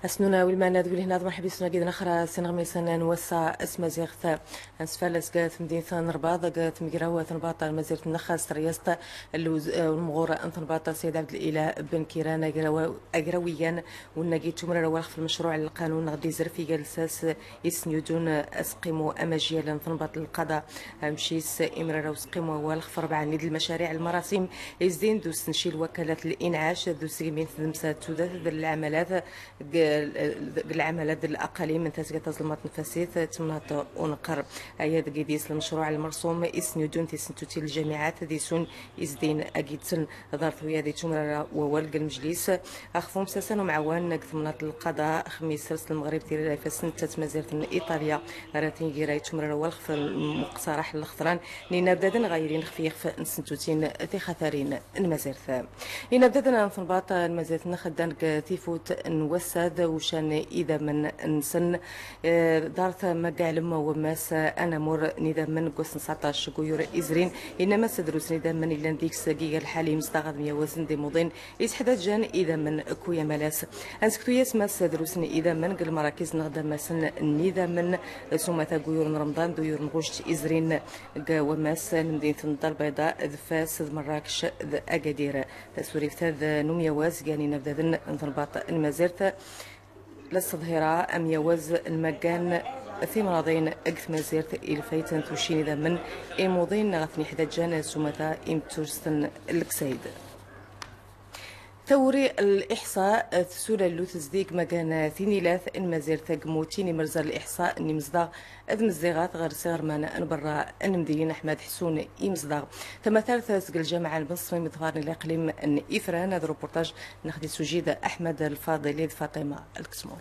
أسنونا والمانا دولي هنا مرحبا بسنا جدا أخرى سنغمي سنة نوسع اسم زيغث أنسفالس قات مدينة نرباض قات مجراوة نباطة المزيرة النخاس رياسة المغورة أنت نباطة سيد عبد الإله بن كيران أجرويا والنجي تمرر والخ المشروع القانون غدي زرفي جلساس يسنيدون أسقيمو أماجيا لنطنبط القضاء مشيس إمرار وسقيمو والخ في 4 نيد المشاريع المراسم يزدين دوس نشيل وكالة الإنعاش دوس جميع تدمسات تودث العملات العملات الأقاليم من تسقى تظلمات نفسيت تمناط ونقر أياد قديس المشروع المرسوم إسنيدون تسنتوتي الجامعات ديسون إزدين أجيتسن دارت ويادي تمرر وولق المجلس أخفهم ساسن ومعوان ثمنات القضاء خميس رسل المغرب تيري فسنة مزيرة إيطاليا راتين جيراي تمرر والخف المقصرح الخضران لنبدأ غيرين خفيف نسنتوتين في خثارين المزيرة لنبدأ نفرباط المزيرة نخدان تيفوت نوسد وشان إذا من نسن دارت مقالم وماس أنا مور نذا من قوس 19 قيور إزرين إنما سدروس نذا من إلانديكس جيجا الحالي مستغد ميا وزن دي مضين إسحداد جان إذا من كويا ملاس أنسكتو يسمى سدروس إذا من قل مراكز نغدا مسن نذا من سمة قيور رمضان ديور نغوشت إزرين وماس مدينة الدار البيضاء ذفاس مراكش أكادير تسوريف ذا نوميا واز يعني نبدا نضربات المزيرة للصظهرة أم يوز المجان في مراضين أقث مزيرة الفيتن توشيني ذا من إيموضين غثني حدا جانا سمتا إمتورستن الكسيد ثوري الإحصاء تسولة اللو تزديق مكان ثيني لاث المزير ثقموتيني مرزا الإحصاء اني مزداغ أذ مزديغات غير صغر مانا نبرا المدين أحمد حسون إمزداغ ثم ثالثة الجامعة المصري مظهر الإقليم أن إفران هذا الروبورتاج ناخذ سجيدة أحمد الفاضلي فاطمة الكسمون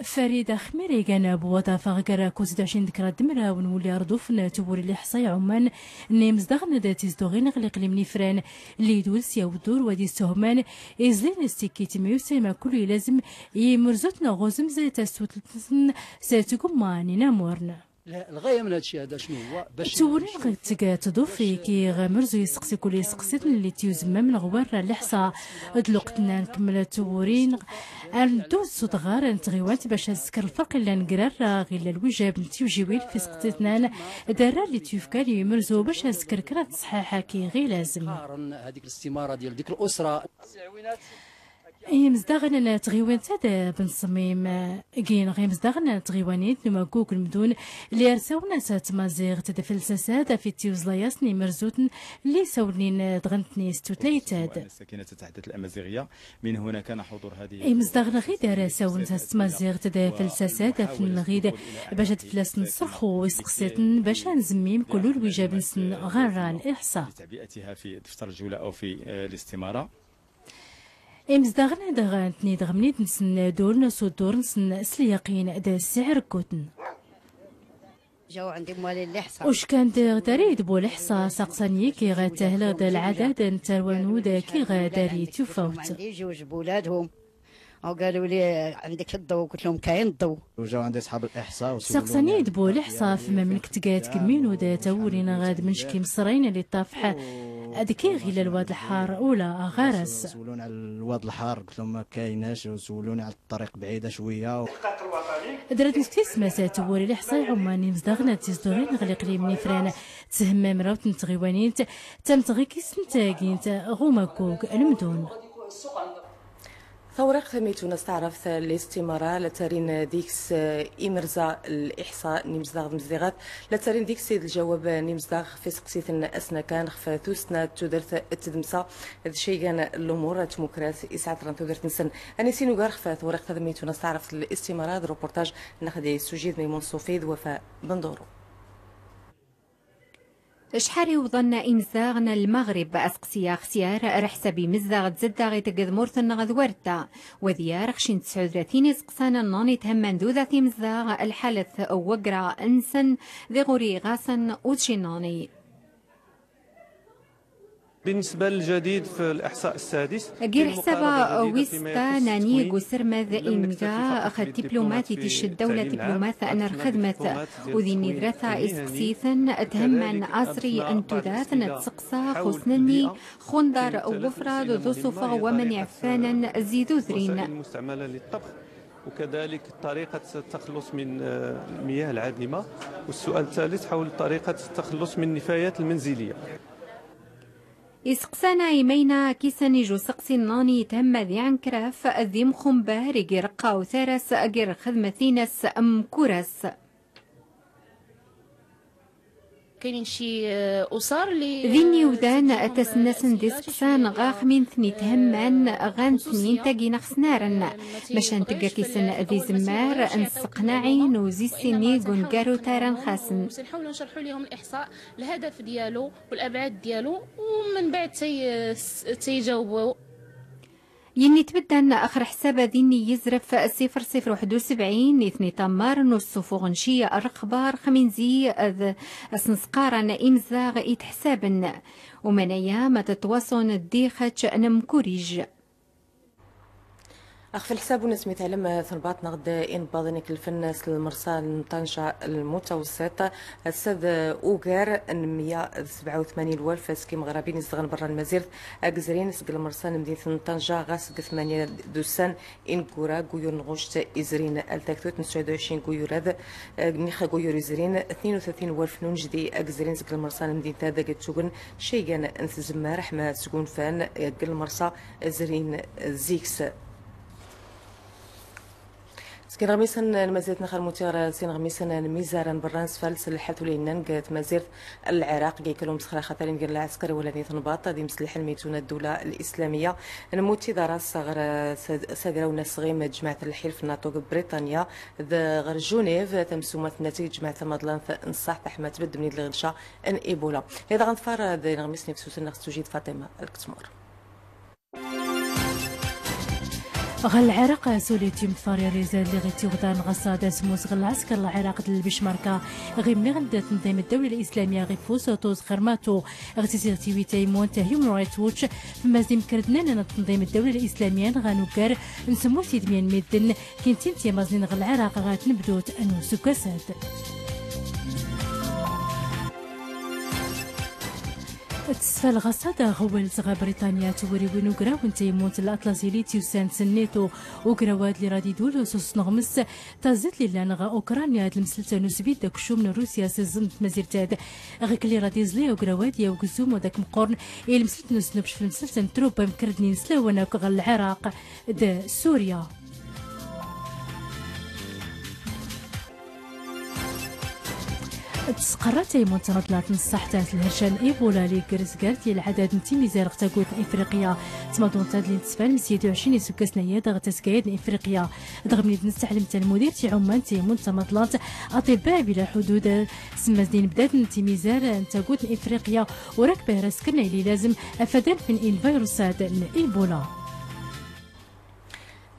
فريدة خميري كان بوضع فغكرا كوزد 20 ذكرى دمرة ونولي أرضوفنا تبوري الإحصاء عمان نيمز داغنا داتي زدوغين غلق نفران اللي يدول سيا ودور ودي السهمان إزلين استيكي تميوسي ما كل لازم يمرزوتنا غوزم زي تسوتلتن ساتكم ماني نامورنا الغايه من هادشي هذا شنو هو باش تورين غتكا تضوفي كي غامرزو يسقسي كل يسقسيت اللي تيوزما من غوار الإحصاء دلوقتنا نكمل تورين ندوز صوت غار نتغيوات باش نذكر الفرق اللي نقرر غير الوجاب نتيوجيويل في سقطتنا دارا اللي تيوفكا لي يمرزو باش نذكر كرات صحاحه كي غير لازم هذيك الاستماره ديال ديك الاسره مزداغنا تغيوان تادا بنصميم كين غي مزداغنا تغيوانيت نما كوك المدون اللي رساونا سات مازيغ تدفل ساسات في تيوزلاياسني مرزوتن اللي ساولين دغنتني ستوتليتاد السكينة تتحدث الأمازيغية من هنا كان حضور هذه مزداغنا غي دار ساون سات مازيغ تدفل ساسات في الغيد باش تفلاس نصرخو ويسقسيتن باش نزميم كل الوجاب نسن غير الإحصاء تعبئتها في دفتر الجولة أو في الاستمارة مزداغنا دغنتني دغمنيت نسن دور نسو دور نسن سلياقين دا السعر كوتن جاو عندي موالي الإحصاء وش كان تريد بو الإحصاء سقساني كي غتهلا دا العدد نتروانو دا كي غاداري تفوت عندي جوج بولادهم او قالوا لي عندك الضوء قلت لهم كاين الضوء وجاو عندي اصحاب الاحصاء سقساني دبو الاحصاء في مملكه كات كمين ودا تورينا غاد منشكي مصرين اللي طافحه هذيك غير الواد الحار ولا غرس سولوني على الواد الحار قلت لهم ما كايناش وسولوني على الطريق بعيده شويه درت نستيس مسات توري الاحصاء عماني مزدغنا تيزدورين غلق لي من فران تسهم مراوت نتغيوانين تمتغي كيس نتاكين غوما كوك المدون ثورق ثميتو نستعرف الاستمارة لتارين ديكس إمرزا الإحصاء نمزداغ مزدغات لتارين ديكس سيد الجواب نمزداغ في سقسيت أسنا كان خفاثوسنا تدرت التدمسة هذا الشيء كان الأمور تموكراس إسعاد ران تدرت نسن أنا سينو غار خفاث ورق ثميتو نستعرف الاستمارة الروبورتاج ناخذ سجيد ميمون صوفيد وفاء بندورو شحال وظن إمزاغنا المغرب أسقسيا اختيار رحسبي مزاغ تزداغي تقذمورثن غذورتا وذيار خشين 39 سقسانا ناني تهمن دوذا مزاغ الحالث وقرا انسن ذي غوري غاسن وتشيناني بالنسبة للجديد في الإحصاء السادس غير حسابا ويستا ناني وسرمذ إنجا أخذ دبلوماتي تيش الدولة دبلوماثة أن الخدمة وذي ندرثة إسكسيثا تهمن أزري أن تذاث نتسقسا خسنني خندر وفراد ذو صفا ومن عفانا زيدو ذرين المستعملة للطبخ وكذلك طريقة التخلص من المياه العادمة. والسؤال الثالث حول طريقة التخلص من النفايات المنزلية. إسقسانا إيمينا كيساني جو سقسي ناني تم ذي عنكراف ذي مخنبار غير قاو ثارس غير خدمتينس أم كورس كاينين شي اسر اللي ذيني ودان تسنسن ديسقسان غاخ من ثني تهمان غان ثنين تاقي نخسنارن مشان تلقى كيسن ذي زمار انسقناعين وزي سيني قنقارو تاران خاسن نحاولوا نشرحوا لهم الاحصاء الهدف ديالو والابعاد ديالو ومن بعد تيجاوبوا. يني تبدأ آخر حساب ذيني يزرف 0071 إثني تمار نص فوغنشية الرخبار خمينزي أسنسقارا إمزاغ إتحسابا ومنايا ما تتواصل الديخة نمكوريج. في الحساب ونسمي تعلم ثنبات نغد إن باضنك الفنس المرسال طنجة المتوسط السد أوغر 187 الوالف سكي مغربي نزغن برا المزيرت أجزرين سقل المرسال مدينة طنجة غاسق 8 دوسان إن كورا قيور نغوشت إزرين التكتوت 29 قيور هذا نيخا قيور إزرين 32 والف نونجدي أجزرين سقل المرسال مدينة هذا قد تشوغن شيئا أنت زمار حما سكون فان قل المرسال إزرين زيكس سكين غميسن المزيد نخل متيار سين غميسن الميزارن برانس فالس الحلت ولينن قالت مزيد العراق جي كلهم سخرا خطرين قال العسكري والذي ثنباط دي مسلح الميتون الدولة الإسلامية نموتي دراس غير ساقراونا صغيم جماعة الحلف الناتو بريطانيا ذا غير جونيف تمسومات نتيجة جماعة مضلان نصح تحمى تبد من الغلشة ان ايبولا هذا غنفار ذي غميس نفسوس النغس تجيد فاطمة الكتمور. غل العراق سوليتي مفاري ريزال اللي غيتي غدان غصادة سموس غل العسكر العراق البشماركة غي ملي غندا تنظيم الدولة الإسلامية غي فوس توز خرماتو غتيسير تيوي تايمون تا هيومن رايت ووتش فما زي مكردنا لنا تنظيم الدولة الإسلامية غانوكار نسمو تيدميان ميدن كنتين تيمازنين غل العراق غاتنبدوت أنو سكاسات. تسفل غصادة غوال زغا بريطانيا توري وينو غراون تيمونت الأطلسي تيوسان سنيتو وغراواد اللي رادي دولو سوس نغمس تازت لي لانغا أوكرانيا هاد المسلسة نسبيت داك شو من روسيا سيزنت مزيرتاد غيك اللي رادي زلي وغراواد يا وكزوم وداك مقورن المسلسة نسنبش في المسلسة تروبا مكردني نسلاونا غا العراق دا سوريا. تسقرات تيمون تنطلات نصح تاعت الهرشان ايبولا لي كرسكارت العدد نتي ميزار غتاكوت افريقيا تمادون تادلين تسفان مسيد 20 سكاسنايا دغ تسكايد افريقيا دغ نستعلم تا المدير تي عمان تيمون تمطلات اطباء بلا حدود سمازدين بدات نتي ميزار نتاكوت افريقيا وراكبه راسكنا اللي لازم افادان في الفيروسات الايبولا.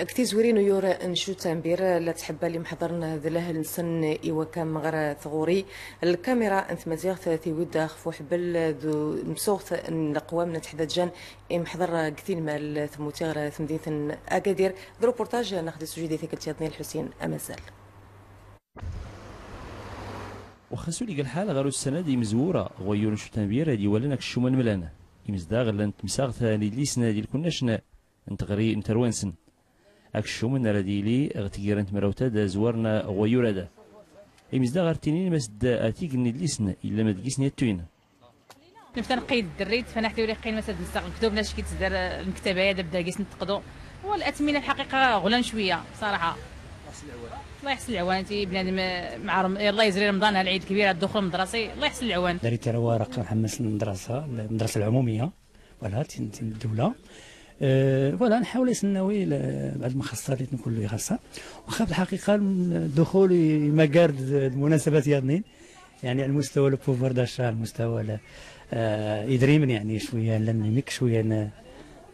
كتي زويرين يورا نشو تنبير لا تحب لي محضرنا ذله السن ايوا كان مغرى ثغوري الكاميرا انت مزيغ ثلاثي ودا خفو حبل ذو مسوغ الاقوام نتحدى جان محضر كثير مال ثموتي غير ثمديث اكادير ذو روبورتاج ناخذ السوجي ديال تيادني الحسين امازال وخاسو لي الحال غير السنه دي مزوره غيور نشو تنبير هادي ولا ناك الشومان ملانا يمزداغ لا نتمساغ ثاني ليسنا ديال كناش نتغري نتروانسن اكشو من راديلي اغتيرنت مراوتا دا زوارنا غويورا دا يمزدا غارتينين مسد اتيك ندليسن الا ما دليسن يتوين نبدا نقيد الدريت فنحتي ولي قيل مثلا نستغل كتب ناش كيتصدر المكتبه هذا بدا كيس نتقدو والاثمنه الحقيقه غلان شويه صراحه الله يحسن العوان انت بنادم مع الله يجري رمضان العيد الكبير الدخول المدرسي الله يحسن العوان دريت ورق نحمس المدرسه العموميه ولا الدوله فوالا نحاول نسناوي بعض المخصصات اللي نكون خاصه وخا في الحقيقه الدخول مقارد المناسبات ياضنين يعني على المستوى البوفر داشا المستوى يدريمن يعني شويه لنمك شويه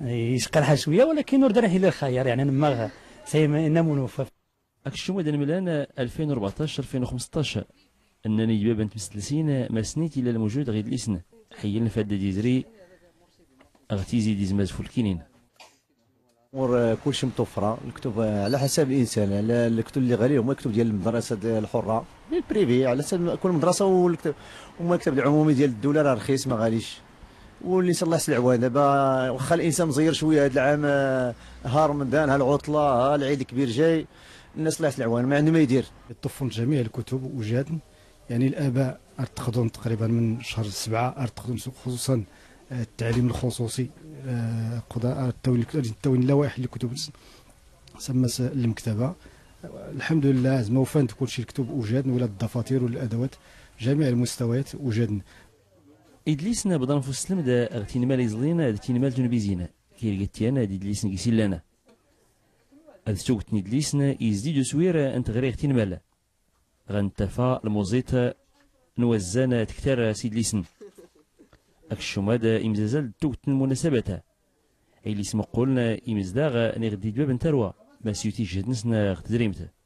يسقلها شويه ولكن ورد راهي للخير يعني ما سيما نمونوفا اكشو مدن ملان 2014 2015 انني بابا نتمسلسين ما سنيت الا الموجود غير الاسن حي الفاد ديزري اغتي زيد يزماز فولكينين. كلشي متوفره الكتب على حسب الانسان، على الكتب اللي غاليه هما الكتب ديال المدرسه الحره البريفي، على حسب كل مدرسه وما الكتاب العمومي ديال الدوله راه رخيص ما غاليش. واللي الله يحسن العوان دابا واخا الانسان مزير شويه هذا العام، ها رمضان ها العطله ها العيد الكبير جاي، الناس الله يحسن العوان ما عنده ما يدير. يطفون جميع الكتب وجاد، يعني الاباء ارتقدون تقريبا من شهر 7 ارتقدون خصوصا التعليم الخصوصي، قضاء التوين اللوائح للكتب سما المكتبه. الحمد لله زعما وفاند كلشي الكتب وجاد، ولا الدفاتر ولا الادوات جميع المستويات وجادن. إدليسنا بدنا نفوس السلم دا اغتين مال يزلينا اغتين مال جنبيزينا كي لقيتيانا دي إدليسنا كيسيلانا هاد توقتني إدليسنا يزيدو سويرة انت غير اغتين مالا غنتفا الموزيتا نوزانا تكتار سيدليسن اكشو هذا امزازل توقت المناسبات اللي اسم قولنا امزداغ نغدي باب نتروى ما سيوتي جهدنسنا تدريمته.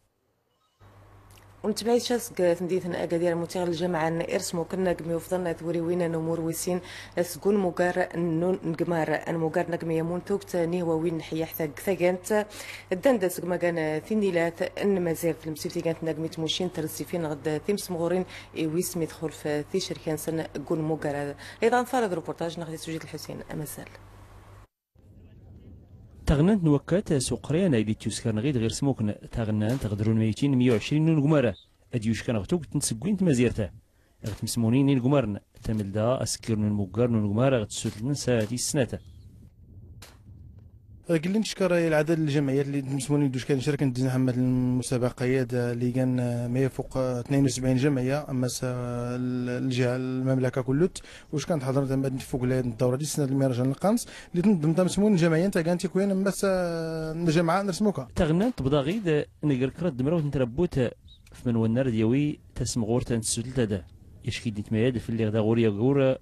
ونتبعي شاسك تنديثنا أكادير المتغل الجامعة إرسمو كنا قمي وفضلنا ثوري وينا نمور ويسين سكون مقار نقمار أن مقار نقمي يمون توكت نيوا وين نحيا حتى ثاقانت الدندة سكما كان ثنيلات أن مازال في المسيفتي كانت نقمي تموشين ترسيفين غدا ثيمس مغورين ويسمي دخول في ثي شركان سنة قول مقار. أيضا فرض روبورتاج ناخذ سجيد الحسين أمازال. تغنانت نوكات سوقريانا اللي تيوسكر نغيد غير سموكن تغنان تغدرون ميتين 120 نون قمارة اديوش كان غتوك تنسقوين تمازيرته غت مسمونين نين قمارن تملدا اسكر نون مقار نون قمارة غتسوت ننسى دي السنة. قال لي نشكر العدد الجمعيات اللي مسمونين دوش كان شارك ندير محمد المسابقات اللي كان ما يفوق 72 جمعيه اما الجهه المملكه كلت واش كانت حضرت فوق الدوره دي السنه المهرجان القنص اللي تنظم مسمون جمعيه انت كانت كوين اما الجماعه نرسموكا تغنات تبدا غيد نقر كرد دمرو نتربوت في من ونار دياوي تسم غورتا نسوت هذا يشكي ديت مياد في اللي غدا غوريا غور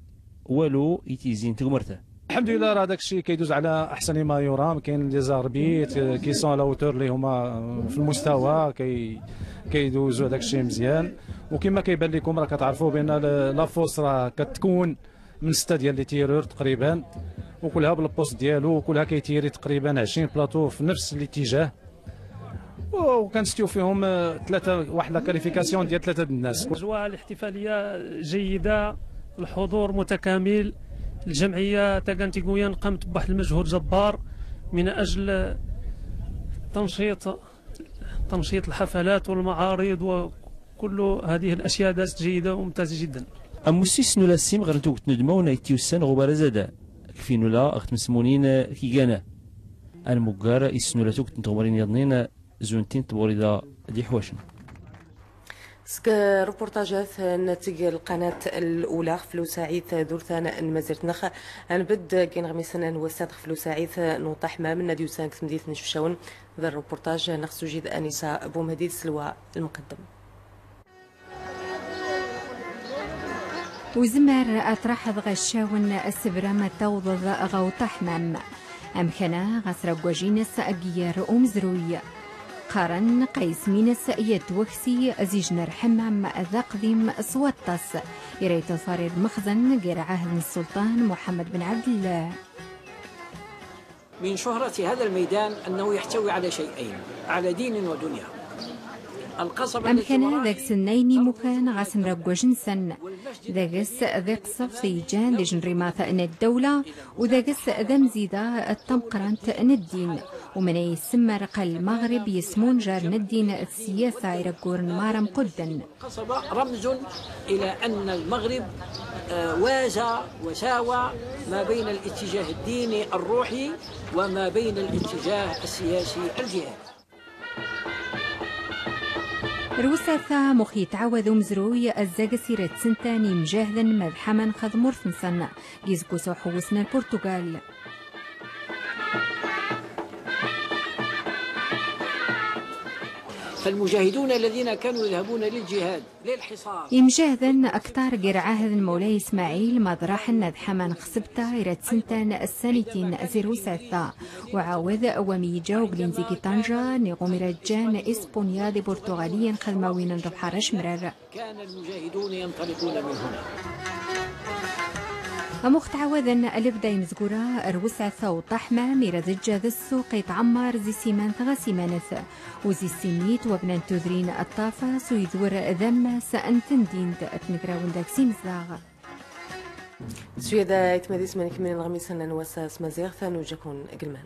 والو يتيزين تغمرته. الحمد لله راه داك الشيء كيدوز على احسن ما يرام، كاين لي زاربيت كي سون لاوتور اللي هما في المستوى كيدوزوا داك الشيء مزيان. وكما كيبان لكم راه كتعرفوا بان لا فوس راه كتكون من 6 ديال لي تيرور تقريبا وكلها بالبوست ديالو وكلها كيتيري تقريبا 20 بلاطو في نفس الاتجاه وكنستيو فيهم ثلاثه واحد لا كاليفيكاسيون ديال 3 الناس. الاجواء الاحتفاليه جيده، الحضور متكامل، الجمعيه تاكانتيكويان قامت بواحد المجهود جبار من اجل تنشيط الحفلات والمعارض وكل هذه الاشياء دازت جيده وممتازه جدا. اموسيس نولا السيم غير توقت ندمونا يتيوسان غبار زادا كفي نولا اخت مسمونين كيغانا المقاره يسنولا توقت نتغمرين يضنين زونتين تبوريدا دي حواشن. روبورتاجات نتيجة القناة الأولى خفلو سعيد دورثان المزيرت نخ نبد كين غميسنا نوسات خفلو سعيد نوطا حمام ناديو سانك مدينة نشفشاون. ذا الروبورتاج نخصو جيد أنسة أبو مهدي سلوى المقدم. وزمر أطرح غشاون السبرام توضض غوطا حمام أمكنا غسر وجينس أجير أمزروي قارن قيس مينس يتوكسي أزيجنر حمام ذا قديم صوتس يريت صار المخزن غير عهد السلطان محمد بن عبد الله. من شهرة هذا الميدان أنه يحتوي على شيئين، على دين ودنيا. أمكنا ذاك سنين مكان غاسن رقو جنسن ذاكس ذاك صفي جان لجنري ماثا الدولة وذاكس ذا مزيدا التمقرانت الدين ومن يسمى رقا المغرب يسمون جار ندين السياسة يرقور مارم قدن. قصبة رمز إلى أن المغرب وازى وساوى ما بين الاتجاه الديني الروحي وما بين الاتجاه السياسي الجهادي. روساثا مخي تعوذ مزروي الزاقسيرة سنتاني مجاهدا مذحما خذ مرثنسن جيزكو حوسنا البرتغال. فالمجاهدون الذين كانوا يذهبون للجهاد للحصار يمجاهدا أكثر غير عهد المولاي إسماعيل مضراح النذحما خصبتا إلى سنتان السنتين زيروساثا وعاوذ وميجا وغلينزيكي طنجة نغمر جان إسبونيا دي برتغاليا خدماوين البحر شمرر. كان المجاهدون ينطلقون من هنا. مخت عوذن البدا مزقورا روسع ثو طحمة ميرزجة ذا السوق يتعمر زي سيمان ثغا سيمانث وزي السميت وبنان تذرين الطافة سويذور ذم سأنتن دين تمكراون داك سيمزاغ سويدا يتمديس من كمين الغميس نوساس مزيغ ثانو جاكون قلمان.